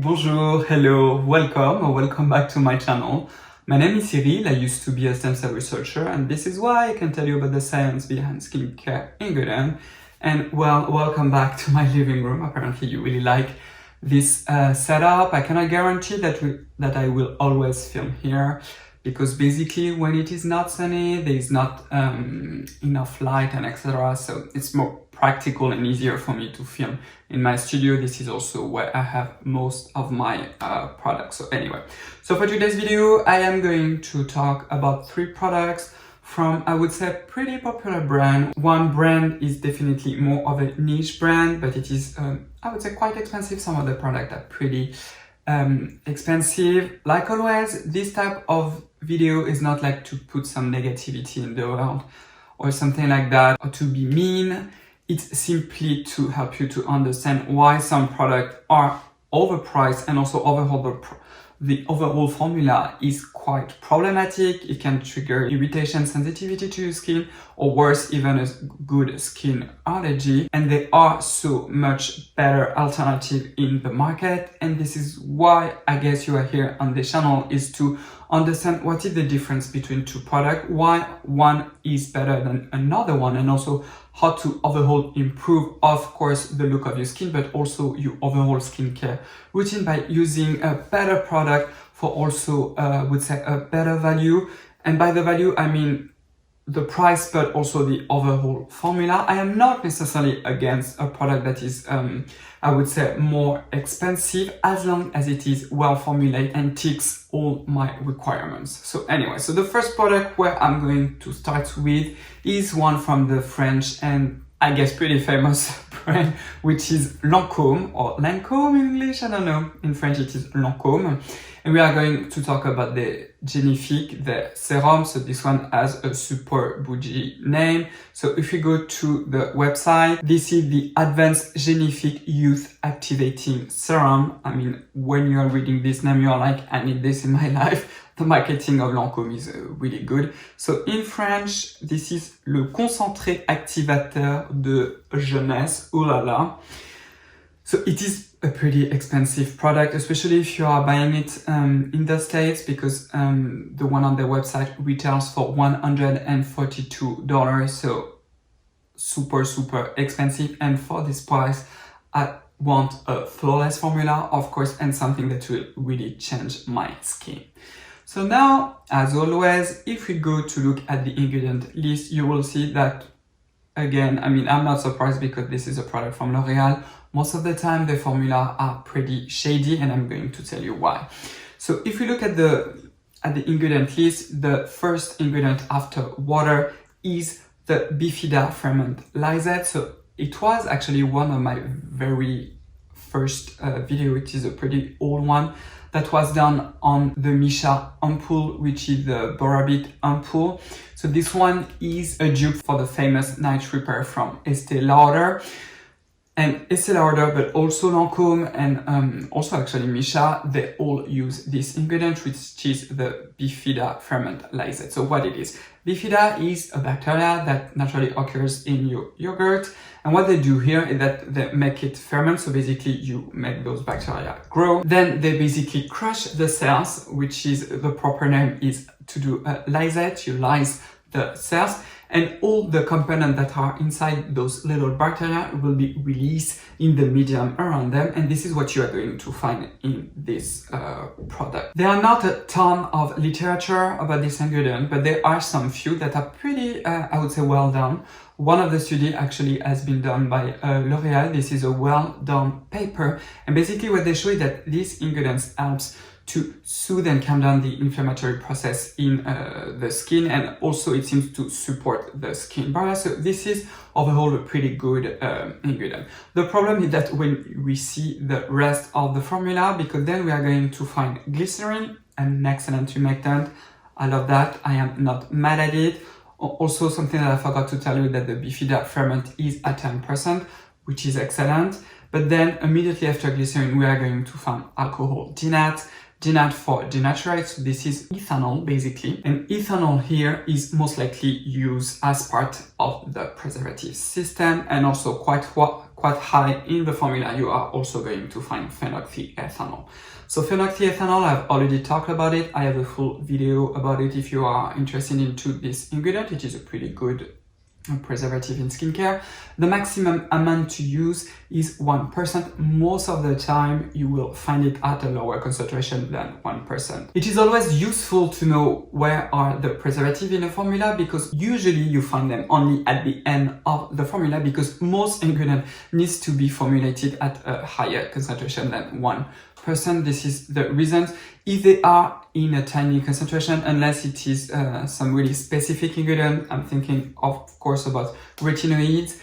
Bonjour, hello, welcome back to my channel. My name is Cyril, I used to be a stem cell researcher, and this is why I can tell you about the science behind skincare ingredient. And well, welcome back to my living room. Apparently you really like this setup. I cannot guarantee that I will always film here, because basically when it is not sunny, there is not enough light and etc. So it's more practical and easier for me to film in my studio. This is also where I have most of my products. So anyway, so for today's video, I am going to talk about 3 products from, I would say, pretty popular brand. One brand is definitely more of a niche brand, but it is, I would say, quite expensive. Some of the products are pretty expensive. Like always, this type of video is not like to put some negativity in the world or something like that, or to be mean. It's simply to help you to understand why some products are overpriced, and also overall the overall formula is quite problematic. It can trigger irritation, sensitivity to your skin, or worse, even a good skin allergy. And there are so much better alternative in the market. And this is why I guess you are here on the channel, is to understand what is the difference between 2 products, why one is better than another one, and also how to overall improve, of course, the look of your skin, but also your overall skincare routine by using a better product for also, would say, a better value. And by the value, I mean the price, but also the overall formula. I am not necessarily against a product that is, I would say, more expensive, as long as it is well formulated and ticks all my requirements. So anyway, so the first product where I'm going to start with is one from the French and I guess pretty famous brand, which is Lancôme, or Lancôme in English, I don't know. In French it is Lancôme. And we are going to talk about the Genifique, the serum. So this one has a super bougie name. So if you go to the website, this is the Advanced Genifique Youth Activating Serum. I mean, when you are reading this name, you're like, I need this in my life. The marketing of Lancôme is really good. So in French, this is le concentré activateur de jeunesse. Oh la la. So it is a pretty expensive product, especially if you are buying it in the States, because the one on their website retails for $142. So super expensive. And for this price, I want a flawless formula, of course, and something that will really change my skin. So now, as always, if we go to look at the ingredient list, you will see that, again, I mean, I'm not surprised because this is a product from L'Oreal. Most of the time, the formula are pretty shady, and I'm going to tell you why. So if you look at the ingredient list, the first ingredient after water is the Bifida ferment lysate. So it was actually one of my very first video, which is a pretty old one, that was done on the Misha ampoule, which is the Borabit ampoule. So this one is a dupe for the famous Night Repair from Estée Lauder. And Estée Lauder, but also Lancôme and also actually Misha, they all use this ingredient, which is the Bifida ferment lysate. So what it is? Bifida is a bacteria that naturally occurs in your yogurt. And what they do here is that they make it ferment. So basically you make those bacteria grow. Then they basically crush the cells, which is the proper name is to do a lysate. You lyse the cells, and all the components that are inside those little bacteria will be released in the medium around them. And this is what you are going to find in this product. There are not a ton of literature about this ingredient, but there are some few that are pretty, I would say, well done. One of the studies actually has been done by L'Oreal. This is a well done paper. And basically what they show is that these ingredients helps to soothe and calm down the inflammatory process in the skin, and also it seems to support the skin barrier. So this is overall a pretty good ingredient. The problem is that when we see the rest of the formula, because then we are going to find glycerin, an excellent humectant. I love that. I am not mad at it. Also, something that I forgot to tell you, that the Bifida ferment is at 10%, which is excellent. But then immediately after glycerin, we are going to find alcohol, DNAT. DNAT for denaturate, so this is ethanol basically. And ethanol here is most likely used as part of the preservative system, and also quite quite high in the formula, you are also going to find phenolphthaleethanol. So phenolphthaleethanol, I've already talked about it. I have a full video about it if you are interested into this ingredient. It is a pretty good preservative in skincare. The maximum amount to use is 1%. Most of the time you will find it at a lower concentration than 1%. It is always useful to know where are the preservative in a formula, because usually you find them only at the end of the formula, because most ingredient needs to be formulated at a higher concentration than 1%. This is the reason. If they are in a tiny concentration, unless it is some really specific ingredient, I'm thinking of course about retinoids,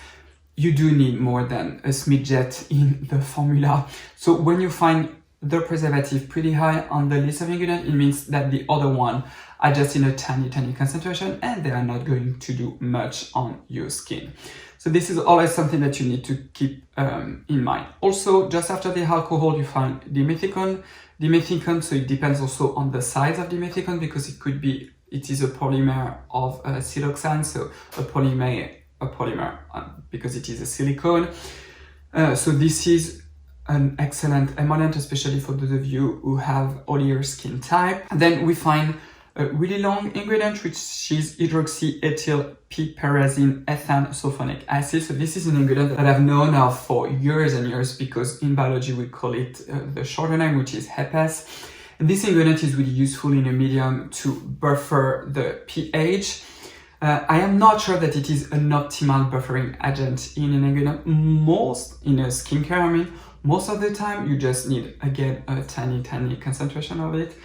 you do need more than a smidget in the formula. So when you find the preservative pretty high on the list of ingredients, it means that the other one are just in a tiny concentration and they are not going to do much on your skin. So this is always something that you need to keep in mind. Also, just after the alcohol, you find dimethicone. So it depends also on the size of dimethicone, because it is a polymer of siloxane, so a polymer because it is a silicone. So this is an excellent emollient, especially for those of you who have oilier skin type. And then we find a really long ingredient, which is hydroxyethyl piperazine ethane sulfonic acid. So this is an ingredient that I've known of for years and years, because in biology we call it the shorter name, which is HEPAS. And this ingredient is really useful in a medium to buffer the pH. I am not sure that it is an optimal buffering agent in an ingredient. In a skincare, most of the time you just need, again, a tiny concentration of it.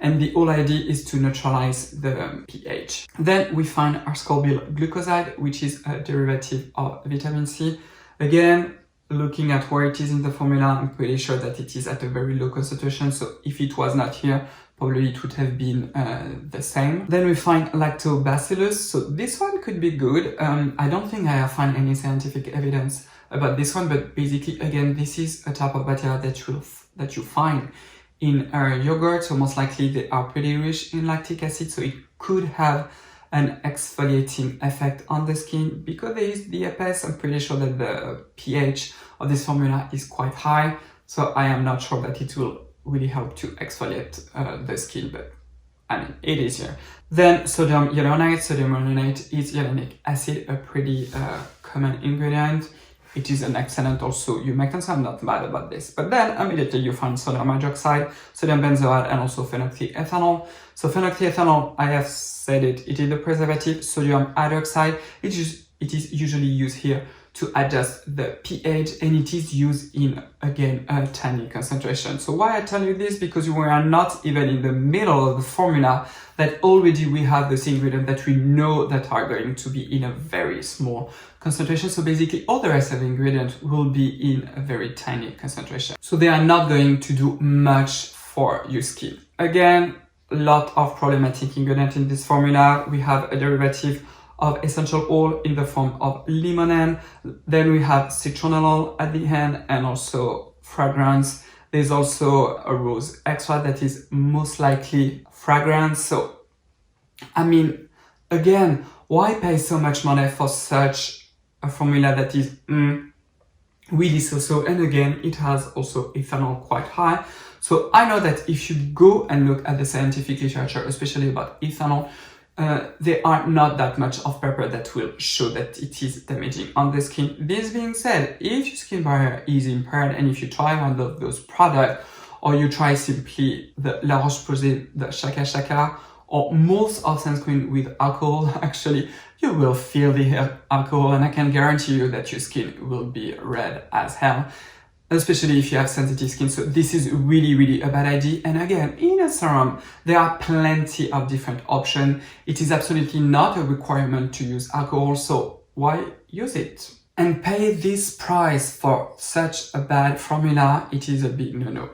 And the whole idea is to neutralize the pH. Then we find ascorbyl glucoside, which is a derivative of vitamin C. Again, looking at where it is in the formula, I'm pretty sure that it is at a very low concentration. So if it was not here, probably it would have been the same. Then we find lactobacillus. So this one could be good. I don't think I have found any scientific evidence about this one, but basically, again, this is a type of bacteria that you find in yogurt, so most likely they are pretty rich in lactic acid, so it could have an exfoliating effect on the skin. Because there is the HEPAS, I'm pretty sure that the pH of this formula is quite high, so I am not sure that it will really help to exfoliate the skin, but it is here. Then sodium hyaluronate. Sodium hyaluronate is hyaluronic acid, a pretty common ingredient. It is an excellent also humectant, so I'm not mad about this. But then immediately you find sodium hydroxide, sodium benzoate, and also phenolphthaleethanol. So phenolphthaleethanol, I have said it is the preservative. Sodium hydroxide, it is usually used here to adjust the pH, and it is used in, again, a tiny concentration. So why I tell you this? Because we are not even in the middle of the formula, that already we have this ingredient that we know that are going to be in a very small concentration. So basically all the rest of the ingredients will be in a very tiny concentration. So they are not going to do much for your skin. Again, a lot of problematic ingredients in this formula. We have a derivative of essential oil in the form of limonene. Then we have citronellol at the end, and also fragrance. There's also a rose extract that is most likely fragrance. So, again, why pay so much money for such a formula that is really so? And again, it has also ethanol quite high. So I know that if you go and look at the scientific literature, especially about ethanol, there are not that much of paper that will show that it is damaging on the skin. This being said, if your skin barrier is impaired, and if you try one of those products, or you try simply the La Roche-Posay, the Shaka Shaka, or most of sunscreen with alcohol, actually, you will feel the alcohol, and I can guarantee you that your skin will be red as hell, especially if you have sensitive skin. So this is really a bad idea. And again, in a serum, there are plenty of different options. It is absolutely not a requirement to use alcohol, so why use it? And pay this price for such a bad formula, it is a big no-no.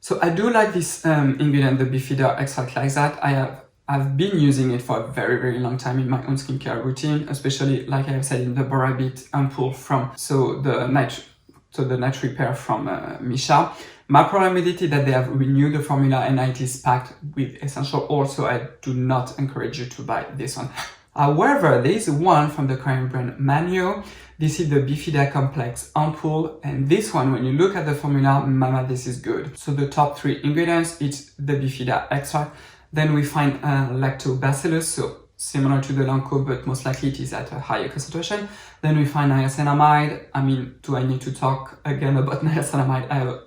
So I do like this ingredient, the Bifida extract like that. I've been using it for a very long time in my own skincare routine, especially, like I have said, in the Borabit ampoule the night repair from Misha. My problem with it is that they have renewed the formula and it is packed with essential oil, so I do not encourage you to buy this one. However, there is one from the Korean brand Manyo. This is the Bifida Complex Ampoule, and this one, when you look at the formula, mama, this is good. So the top 3 ingredients, it's the Bifida extract. Then we find lactobacillus, so similar to the Lancome, but most likely it is at a higher concentration. Then we find niacinamide. I mean, do I need to talk again about niacinamide? I have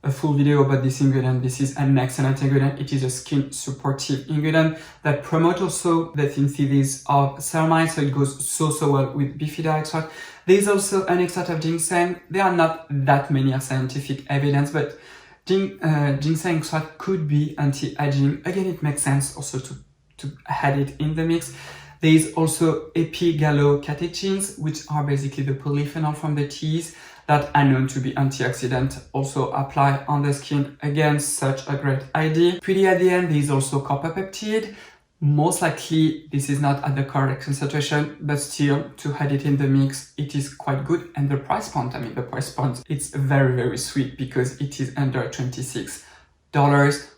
a full video about this ingredient. This is an excellent ingredient. It is a skin supportive ingredient that promotes also the synthesis of ceramide, so it goes so well with Bifida extract. There is also an extract of ginseng. There are not that many scientific evidence, but ginseng extract could be anti-aging. Again, it makes sense also to add it in the mix. There is also epigallocatechins, which are basically the polyphenol from the teas that are known to be antioxidant, also apply on the skin. Again, such a great idea. Pretty at the end, there is also copper peptide. Most likely, this is not at the correct concentration, but still, to add it in the mix, it is quite good. And the price point, I mean, the price point, it's very sweet because it is under $26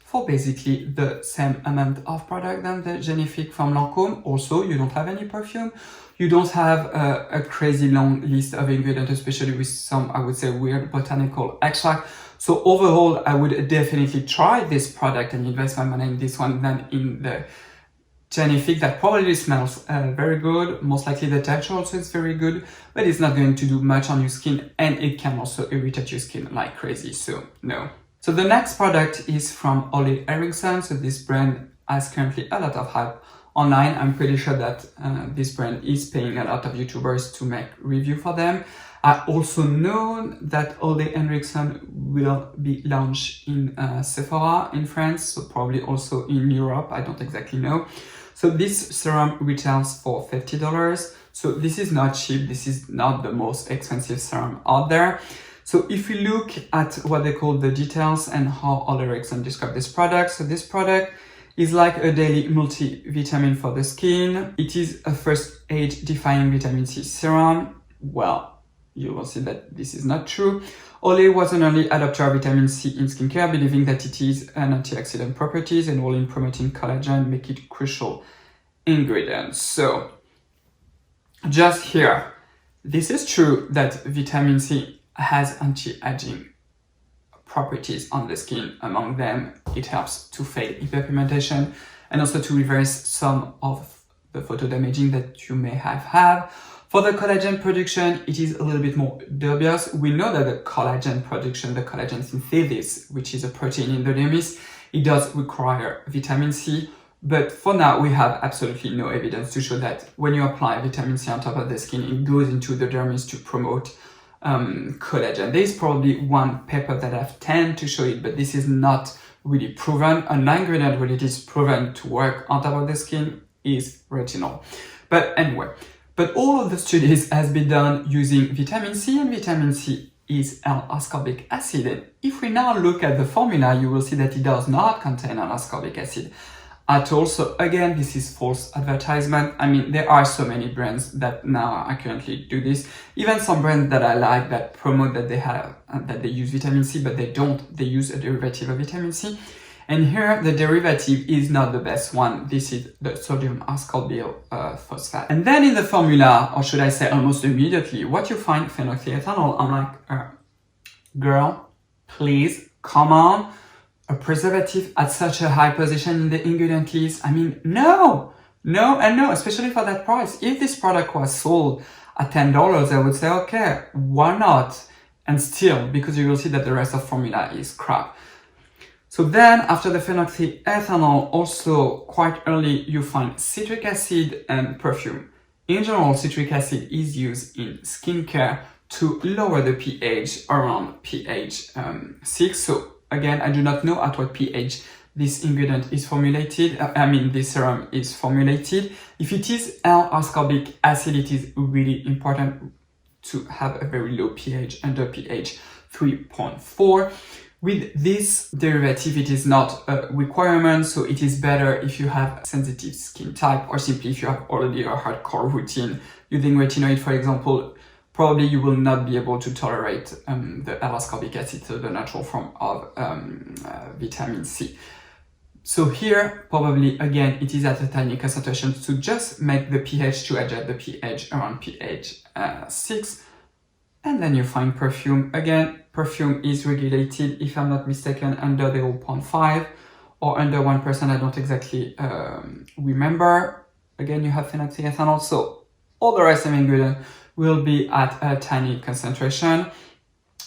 for basically the same amount of product than the Genifique from Lancome. Also, you don't have any perfume. You don't have a crazy long list of ingredients, especially with some, I would say, weird botanical extract. So overall, I would definitely try this product and invest my money in this one than in the Genifique that probably smells very good. Most likely the texture also is very good, but it's not going to do much on your skin, and it can also irritate your skin like crazy, so no. So the next product is from Ole Henriksen. So this brand has currently a lot of hype online. I'm pretty sure that this brand is paying a lot of YouTubers to make review for them. I also know that Ole Henriksen will be launched in Sephora in France, so probably also in Europe, I don't exactly know. So this serum retails for $50. So this is not cheap, this is not the most expensive serum out there. So if we look at what they call the details and how Ole Henriksen described this product, so this product is like a daily multivitamin for the skin. It is a first age-defying vitamin C serum. Well, you will see that this is not true. Ole was an early adopter of vitamin C in skincare, believing that it is an antioxidant properties and role in promoting collagen, make it crucial ingredient. So just here, this is true that vitamin C has anti-aging properties on the skin. Among them, it helps to fade hyperpigmentation and also to reverse some of the photodamaging that you may have had. For the collagen production, it is a little bit more dubious. We know that the collagen production, the collagen synthesis, which is a protein in the dermis, it does require vitamin C. But for now, we have absolutely no evidence to show that when you apply vitamin C on top of the skin, it goes into the dermis to promote collagen. There is probably one paper that I've tend to show it, but this is not really proven. An ingredient where it is proven to work on top of the skin is retinol. But anyway, but all of the studies has been done using vitamin C, and vitamin C is L-ascorbic acid. And if we now look at the formula, you will see that it does not contain L-ascorbic acid at all. So again, this is false advertisement. I mean, there are so many brands that now are currently do this. Even some brands that I like that promote that they have, that they use vitamin C, but they don't. They use a derivative of vitamin C. And here, the derivative is not the best one. This is the sodium ascorbyl phosphate. And then in the formula, or should I say almost immediately, what you find phenolphthaleethanol. I'm like, girl, please, come on. A preservative at such a high position in the ingredient list. I mean, no, especially for that price. If this product was sold at $10, I would say, okay, why not? And still, because you will see that the rest of formula is crap. So then after the phenolphthaleethanol, also quite early, you find citric acid and perfume. In general, citric acid is used in skincare to lower the pH around pH 6. So again, I do not know at what pH this ingredient is formulated. This serum is formulated. If it is L-ascorbic acid, it is really important to have a very low pH, under pH 3.4. With this derivative, it is not a requirement, so it is better if you have sensitive skin type, or simply if you have already a hardcore routine using retinoid, for example. Probably you will not be able to tolerate the L-ascorbic acid, so the natural form of vitamin C. So here, probably again, it is at a tiny concentration to just make the pH, to adjust the pH around pH 6. And then you find perfume. Again, perfume is regulated, if I'm not mistaken, under 0.5 or under 1%. I don't exactly remember. Again, you have phenoxyethanol. So all the rest of the ingredients will be at a tiny concentration.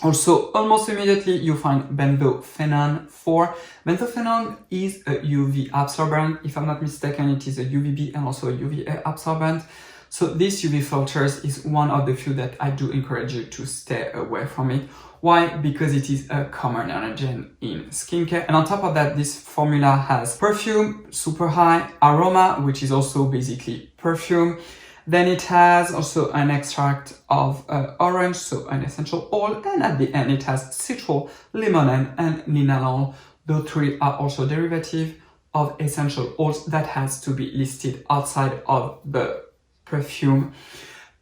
Also, almost immediately, you find benzophenone 4. Benzophenone is a UV absorbent. If I'm not mistaken, it is a UVB and also a UVA absorbent. So this UV filters is one of the few that I do encourage you to stay away from it. Why? Because it is a common allergen in skincare. And on top of that, this formula has perfume, super high, aroma, which is also basically perfume. Then it has also an extract of orange, so an essential oil. And at the end, it has citral, limonene, and linalool. Those three are also derivative of essential oils that has to be listed outside of the perfume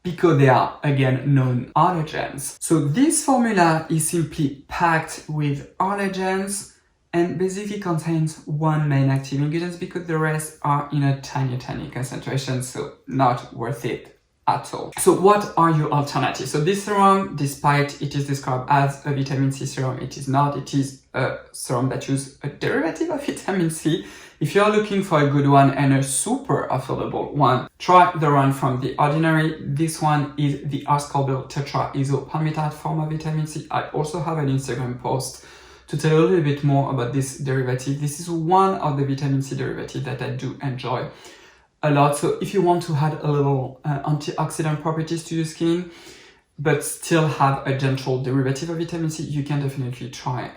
because they are, again, known allergens. So this formula is simply packed with allergens and basically contains one main active ingredient because the rest are in a tiny concentration, so not worth it at all. So what are your alternatives? So this serum, despite it is described as a vitamin C serum, it is not. It is a serum that uses a derivative of vitamin C. If you're looking for a good one and a super affordable one, try the one from The Ordinary. This one is the ascorbyl tetraisopalmitate form of vitamin C. I also have an Instagram post to tell you a little bit more about this derivative. This is one of the vitamin C derivatives that I do enjoy a lot. So if you want to add a little antioxidant properties to your skin, but still have a gentle derivative of vitamin C, you can definitely try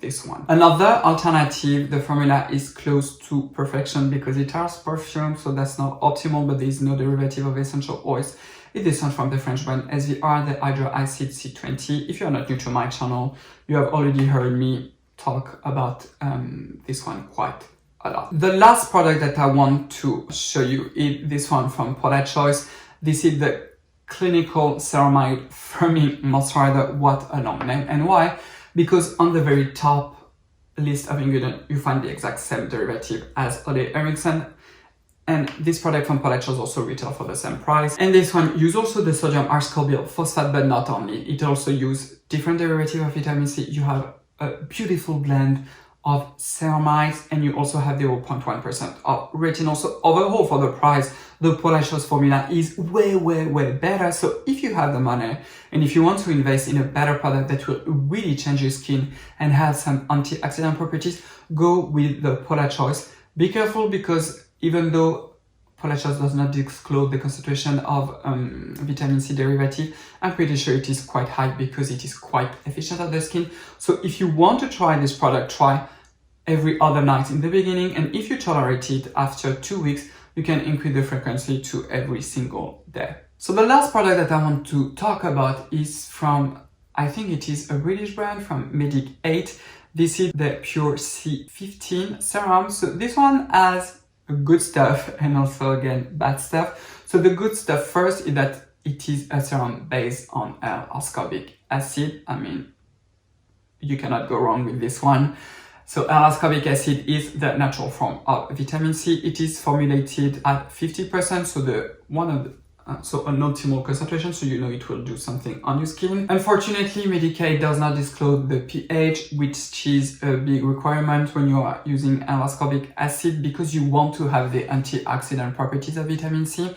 this one. Another alternative, the formula is close to perfection because it has perfume, so that's not optimal, but there is no derivative of essential oils. It is one from the French brand SVR, the hydroacid C20. If you're not new to my channel, you have already heard me talk about this one quite a lot. The last product that I want to show you is this one from Paula Choice. This is the Clinical Ceramide Firming Moisturizer. What a long name. And why? Because on the very top list of ingredients, you find the exact same derivative as Ole Henriksen. And this product from Paula Choice also retail for the same price. And this one use also the sodium ascorbyl phosphate, but not only. It also use different derivative of vitamin C. You have a beautiful blend of ceramides, and you also have the 0.1% of retinol. So overall, for the price, the Paula Choice formula is way better. So if you have the money and if you want to invest in a better product that will really change your skin and have some antioxidant properties, go with the Paula Choice. Be careful because even though Paula Choice does not disclose the concentration of vitamin C derivative, I'm pretty sure it is quite high because it is quite efficient on the skin. So if you want to try this product, try every other night in the beginning, and if you tolerate it after 2 weeks, you can increase the frequency to every single day. So the last product that I want to talk about is from, I think it is a British brand, from Medik8. This is the Pure C15 serum. So this one has good stuff and also again bad stuff. So the good stuff first is that it is a serum based on L-ascorbic acid. I mean, you cannot go wrong with this one. So L-ascorbic acid is the natural form of vitamin C. It is formulated at 50%, so an optimal concentration, so you know it will do something on your skin. Unfortunately, Medik8 does not disclose the pH, which is a big requirement when you are using L-ascorbic acid because you want to have the antioxidant properties of vitamin C.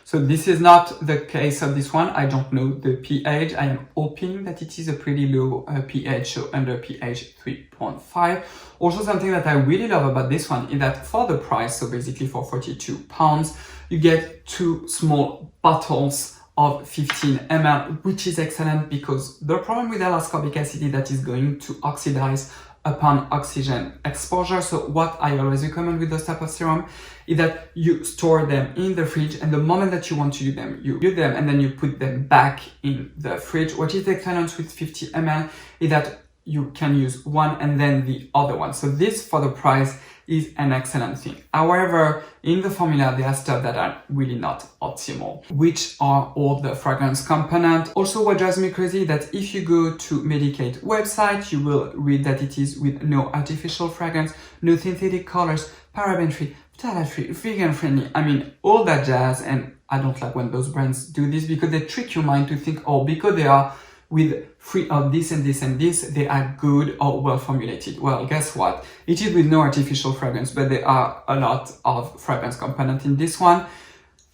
So this is not the case of this one. I don't know the pH. I am hoping that it is a pretty low pH, so under pH 3.5. Also, something that I really love about this one is that for the price, so basically for £42, you get 2 small bottles of 15 ml, which is excellent because the problem with L-ascorbic acid is that it's going to oxidize upon oxygen exposure. So what I always recommend with those type of serum is that you store them in the fridge, and the moment that you want to use them, you use them and then you put them back in the fridge. What is excellent with 50 ml is that you can use one and then the other one. So this, for the price, is an excellent thing. However, in the formula, there are stuff that are really not optimal, which are all the fragrance components. Also, what drives me crazy that if you go to Medik8 website, you will read that it is with no artificial fragrance, no synthetic colors, paraben-free, phthalate-free, vegan-friendly. I mean, all that jazz. And I don't like when those brands do this because they trick your mind to think, oh, because they are with free of this and this and this, they are good or well formulated. Well, guess what? It is with no artificial fragrance, but there are a lot of fragrance components in this one.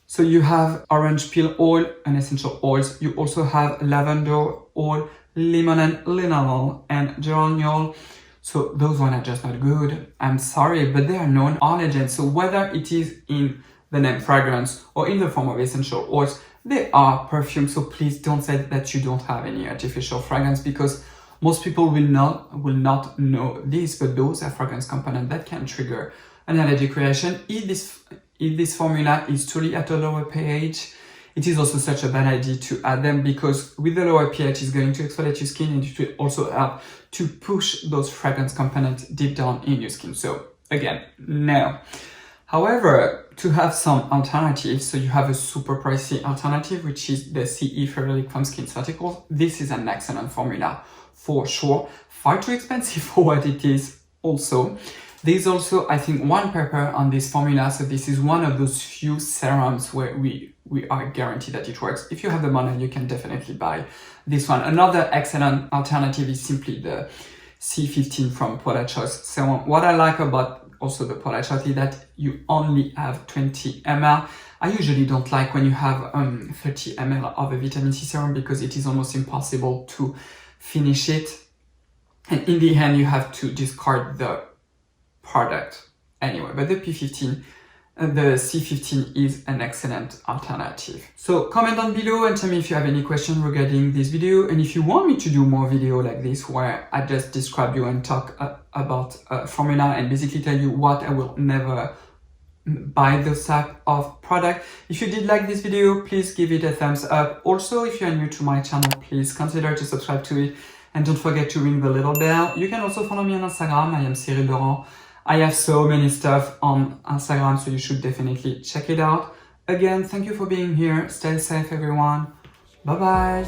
So you have orange peel oil and essential oils. You also have lavender oil, lemon and linalool, and geraniol. So those ones are just not good. I'm sorry, but they are non-allergens. So whether it is in the name fragrance or in the form of essential oils, they are perfume. So please don't say that you don't have any artificial fragrance, because most people will not know this, but those are fragrance components that can trigger an allergic reaction. If this formula is truly at a lower pH, it is also such a bad idea to add them, because with the lower pH it's going to exfoliate your skin, and it will also help to push those fragrance components deep down in your skin. So again, no. However, to have some alternatives, so you have a super pricey alternative, which is the CE Ferulic Foam Skin Verticals. This is an excellent formula for sure. Far too expensive for what it is also. There's also, I think, one pepper on this formula. So this is one of those few serums where we are guaranteed that it works. If you have the money, you can definitely buy this one. Another excellent alternative is simply the C15 from Paula Choice Serum. What I like about also the Paula Choice is that you only have 20 ml. I usually don't like when you have 30 ml of a vitamin C serum, because it is almost impossible to finish it. And in the end, you have to discard the product anyway. But the P15, the C15 is an excellent alternative. So comment down below and tell me if you have any questions regarding this video, and if you want me to do more video like this where I just describe you and talk about formula and basically tell you what I will never buy this type of product. If you did like this video, please give it a thumbs up. Also, if you are new to my channel, please consider to subscribe to it, and don't forget to ring the little bell. You can also follow me on Instagram. I am Cyril Laurent. I have so many stuff on Instagram, so you should definitely check it out. Again, thank you for being here. Stay safe, everyone. Bye-bye.